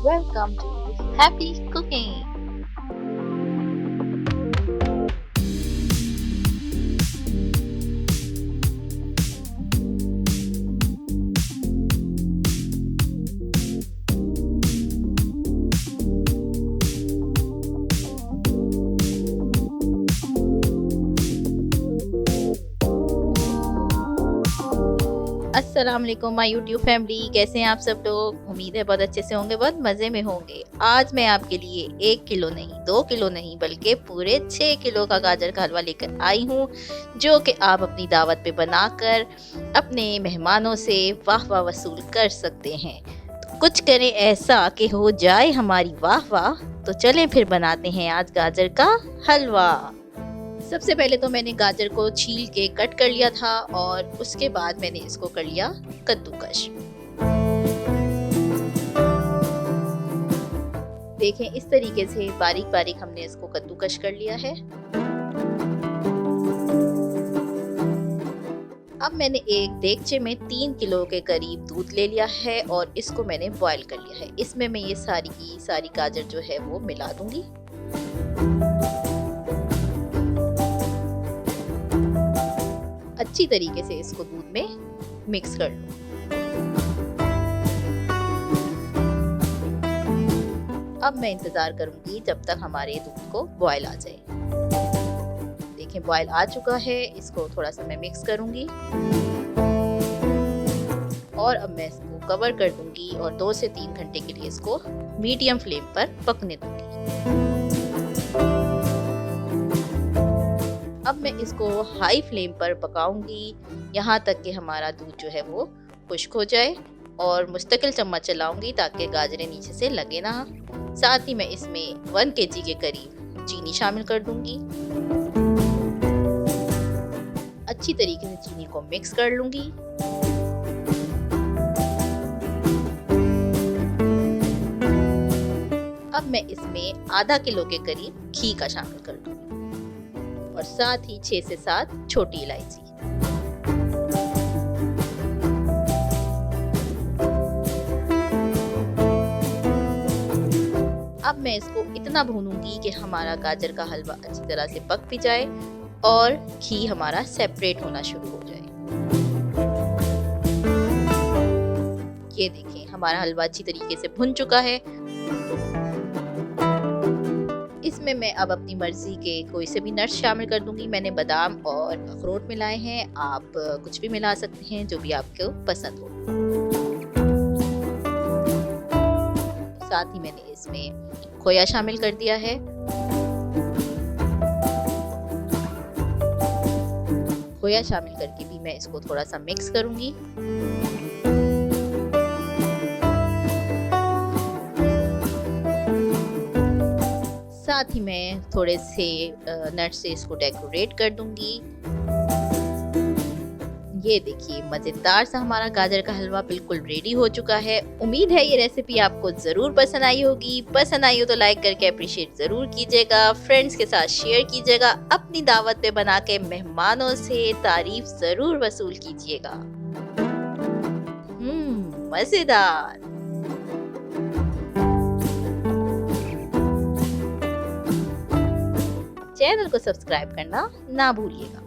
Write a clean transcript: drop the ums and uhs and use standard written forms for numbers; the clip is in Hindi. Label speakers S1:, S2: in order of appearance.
S1: Welcome to Happy Cooking. अस्सलाम वालेकुम माय यूट्यूब फैमिली, कैसे हैं आप सब लोग। उम्मीद है बहुत अच्छे से होंगे, बहुत मज़े में होंगे। आज मैं आपके लिए 1 किलो नहीं, 2 किलो नहीं, बल्कि पूरे 6 किलो का गाजर का हलवा लेकर आई हूँ, जो कि आप अपनी दावत पे बनाकर अपने मेहमानों से वाह वाह वसूल कर सकते हैं। तो कुछ करें ऐसा कि हो जाए हमारी वाह वाह। तो चलें फिर बनाते हैं आज गाजर का हलवा। सबसे पहले तो मैंने गाजर को छील के कट कर लिया था और उसके बाद मैंने इसको कर लिया कद्दूकश। देखें, इस तरीके से बारीक बारीक हमने इसको कद्दूकश कर लिया है। अब मैंने एक देगचे में 3 किलो के करीब दूध ले लिया है और इसको मैंने बॉईल कर लिया है। इसमें मैं ये सारी की सारी गाजर जो है वो मिला दूंगी। अच्छी तरीके से इसको दूध में मिक्स कर लो। अब मैं इंतजार करूंगी जब तक हमारे दूध को बॉयल आ जाए। देखें, बॉयल आ चुका है। इसको थोड़ा सा मैं मिक्स करूंगी और अब मैं इसको कवर कर दूंगी और 2 से 3 घंटे के लिए इसको मीडियम फ्लेम पर पकने दूंगी। अब मैं इसको हाई फ्लेम पर पकाऊंगी यहाँ तक कि हमारा दूध जो है वो खुश्क हो जाए और मुस्तकिल चम्मच चलाऊंगी ताकि गाजरें नीचे से लगे ना। साथ ही मैं इसमें 1 kg के करीब चीनी शामिल कर दूंगी। अच्छी तरीके से चीनी को मिक्स कर लूंगी। अब मैं इसमें आधा किलो के करीब घी का शामिल कर दूंगी और साथ ही 6 से 7 छोटी इलायची। अब मैं इसको इतना भूनूंगी कि हमारा गाजर का हलवा अच्छी तरह से पक भी जाए और घी हमारा सेपरेट होना शुरू हो जाए। ये देखें, हमारा हलवा अच्छी तरीके से भुन चुका है। इसमें मैं अब अपनी मर्जी के कोई से भी नट्स शामिल कर दूंगी। मैंने बादाम और अखरोट मिलाए हैं, आप कुछ भी मिला सकते हैं जो भी आपको पसंद हो। साथ ही मैंने इसमें खोया शामिल कर दिया है। खोया शामिल करके भी मैं इसको थोड़ा सा मिक्स करूंगी। साथ ही मैं थोड़े से नट्स से इसको डेकोरेट कर दूंगी। ये देखिए, मजेदार सा हमारा गाजर का हलवा बिल्कुल रेडी हो चुका है। उम्मीद है ये रेसिपी आपको जरूर पसंद आई होगी। पसंद आई हो तो लाइक करके अप्रिशिएट जरूर कीजिएगा, फ्रेंड्स के साथ शेयर कीजिएगा, अपनी दावत पे बना के मेहमानों से तारीफ जरूर वसूल कीजिएगा। मजेदार। चैनल को सब्सक्राइब करना ना भूलिएगा।